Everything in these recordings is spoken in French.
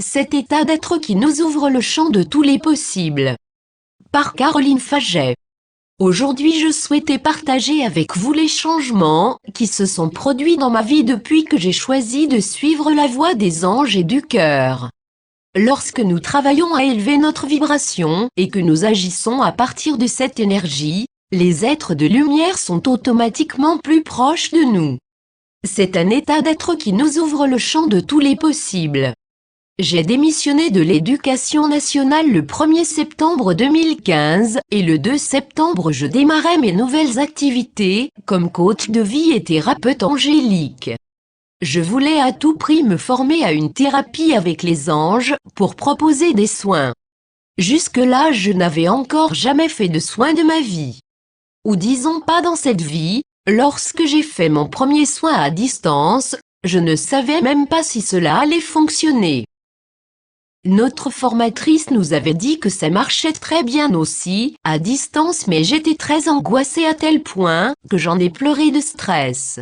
cet état d'être qui nous ouvre le champ de tous les possibles. Par Caroline Faget. Aujourd'hui je souhaitais partager avec vous les changements qui se sont produits dans ma vie depuis que j'ai choisi de suivre la voie des anges et du cœur. Lorsque nous travaillons à élever notre vibration et que nous agissons à partir de cette énergie, les êtres de lumière sont automatiquement plus proches de nous. C'est un état d'être qui nous ouvre le champ de tous les possibles. J'ai démissionné de l'Éducation nationale le 1er septembre 2015 et le 2 septembre je démarrais mes nouvelles activités comme coach de vie et thérapeute angélique. Je voulais à tout prix me former à une thérapie avec les anges pour proposer des soins. Jusque-là, je n'avais encore jamais fait de soins de ma vie. Ou disons pas dans cette vie, lorsque j'ai fait mon premier soin à distance, je ne savais même pas si cela allait fonctionner. Notre formatrice nous avait dit que ça marchait très bien aussi, à distance, mais j'étais très angoissée à tel point que j'en ai pleuré de stress.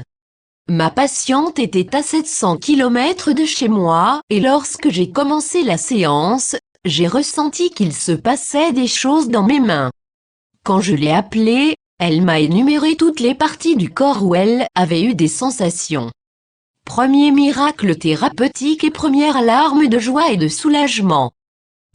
Ma patiente était à 700 km de chez moi, et lorsque j'ai commencé la séance, j'ai ressenti qu'il se passait des choses dans mes mains. Quand je l'ai appelée, elle m'a énuméré toutes les parties du corps où elle avait eu des sensations. Premier miracle thérapeutique et première alarme de joie et de soulagement.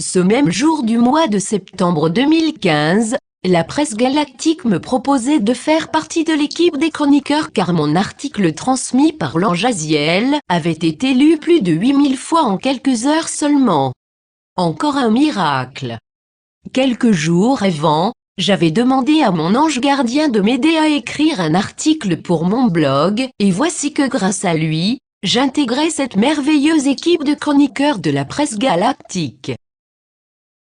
Ce même jour du mois de septembre 2015, la presse galactique me proposait de faire partie de l'équipe des chroniqueurs car mon article transmis par l'ange Aziel avait été lu plus de 8000 fois en quelques heures seulement. Encore un miracle. Quelques jours avant, j'avais demandé à mon ange gardien de m'aider à écrire un article pour mon blog, et voici que grâce à lui, j'intégrais cette merveilleuse équipe de chroniqueurs de la presse galactique.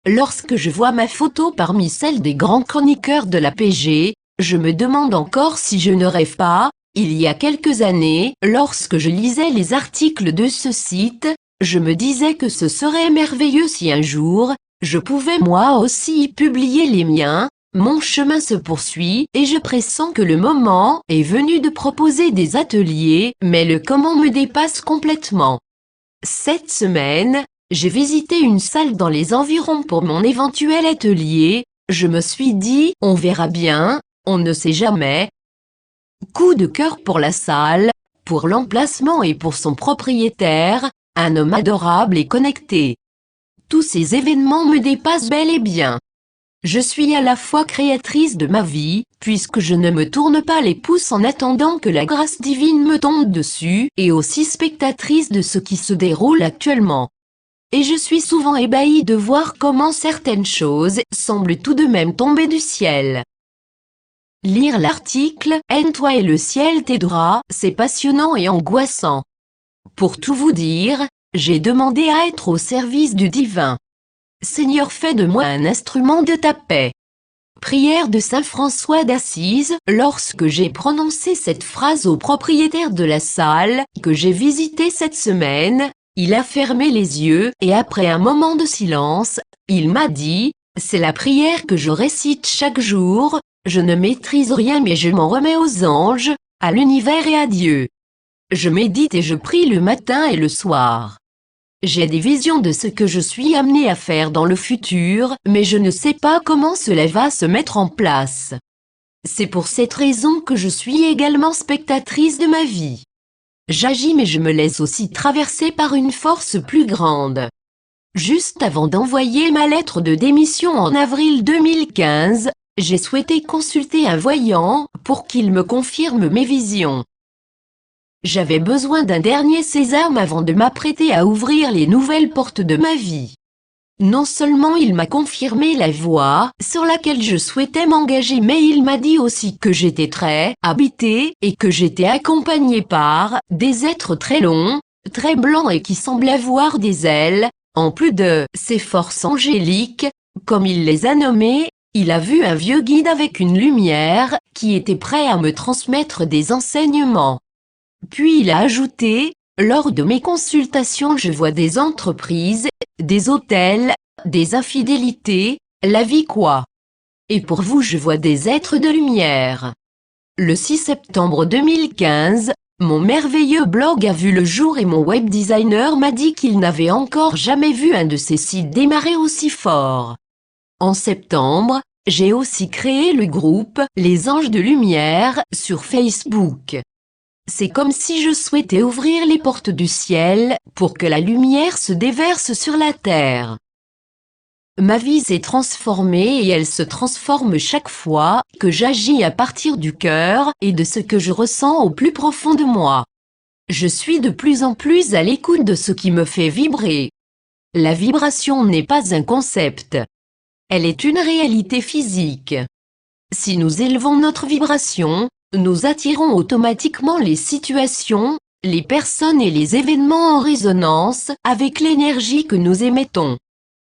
Lorsque je vois ma photo parmi celles des grands chroniqueurs de la PG, je me demande encore si je ne rêve pas. Il y a quelques années, lorsque je lisais les articles de ce site, je me disais que ce serait merveilleux si un jour, je pouvais moi aussi y publier les miens. Mon chemin se poursuit et je pressens que le moment est venu de proposer des ateliers, mais le comment me dépasse complètement. Cette semaine, j'ai visité une salle dans les environs pour mon éventuel atelier. Je me suis dit, on verra bien, on ne sait jamais. Coup de cœur pour la salle, pour l'emplacement et pour son propriétaire, un homme adorable et connecté. Tous ces événements me dépassent bel et bien. Je suis à la fois créatrice de ma vie, puisque je ne me tourne pas les pouces en attendant que la grâce divine me tombe dessus, et aussi spectatrice de ce qui se déroule actuellement. Et je suis souvent ébahie de voir comment certaines choses semblent tout de même tomber du ciel. Lire l'article « Aime-toi et le ciel t'aidera », c'est passionnant et angoissant. Pour tout vous dire, j'ai demandé à être au service du divin. Seigneur, fais de moi un instrument de ta paix. Prière de saint François d'Assise. Lorsque j'ai prononcé cette phrase au propriétaire de la salle que j'ai visitée cette semaine, il a fermé les yeux et après un moment de silence, il m'a dit « C'est la prière que je récite chaque jour, je ne maîtrise rien mais je m'en remets aux anges, à l'univers et à Dieu. Je médite et je prie le matin et le soir. J'ai des visions de ce que je suis amené à faire dans le futur, mais je ne sais pas comment cela va se mettre en place. C'est pour cette raison que je suis également spectatrice de ma vie. J'agis mais je me laisse aussi traverser par une force plus grande. Juste avant d'envoyer ma lettre de démission en avril 2015, j'ai souhaité consulter un voyant pour qu'il me confirme mes visions. J'avais besoin d'un dernier sésame avant de m'apprêter à ouvrir les nouvelles portes de ma vie. Non seulement il m'a confirmé la voie sur laquelle je souhaitais m'engager, mais il m'a dit aussi que j'étais très habitée et que j'étais accompagnée par des êtres très longs, très blancs et qui semblaient avoir des ailes, en plus de ces forces angéliques, comme il les a nommées. Il a vu un vieux guide avec une lumière qui était prêt à me transmettre des enseignements. Puis il a ajouté, lors de mes consultations je vois des entreprises, des hôtels, des infidélités, la vie quoi. Et pour vous je vois des êtres de lumière. Le 6 septembre 2015, Mon merveilleux blog a vu le jour et mon web designer m'a dit qu'il n'avait encore jamais vu un de ses sites démarrer aussi fort. En septembre, j'ai aussi créé le groupe « Les Anges de Lumière » sur Facebook. C'est comme si je souhaitais ouvrir les portes du ciel pour que la lumière se déverse sur la terre. Ma vie s'est transformée et elle se transforme chaque fois que j'agis à partir du cœur et de ce que je ressens au plus profond de moi. Je suis de plus en plus à l'écoute de ce qui me fait vibrer. La vibration n'est pas un concept. Elle est une réalité physique. Si nous élevons notre vibration, nous attirons automatiquement les situations, les personnes et les événements en résonance avec l'énergie que nous émettons.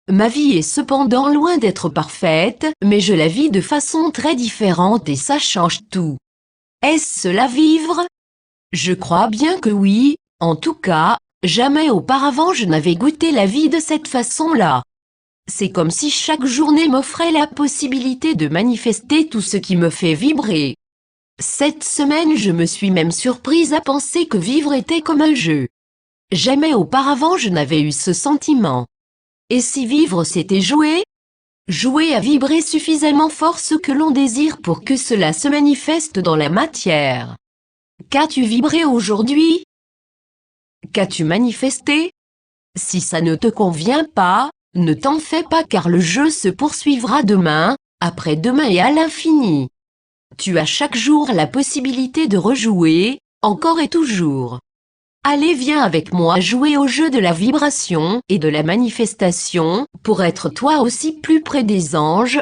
Ma vie est cependant loin d'être parfaite, mais je la vis de façon très différente et ça change tout. Est-ce cela vivre? Je crois bien que oui, en tout cas, jamais auparavant je n'avais goûté la vie de cette façon-là. C'est comme si chaque journée m'offrait la possibilité de manifester tout ce qui me fait vibrer. Cette semaine je me suis même surprise à penser que vivre était comme un jeu. Jamais auparavant je n'avais eu ce sentiment. Et si vivre c'était jouer? Jouer à vibrer suffisamment fort ce que l'on désire pour que cela se manifeste dans la matière. Qu'as-tu vibré aujourd'hui? Qu'as-tu manifesté? Si ça ne te convient pas, ne t'en fais pas car le jeu se poursuivra demain, après-demain et à l'infini. Tu as chaque jour la possibilité de rejouer, encore et toujours. Allez, viens avec moi jouer au jeu de la vibration et de la manifestation pour être toi aussi plus près des anges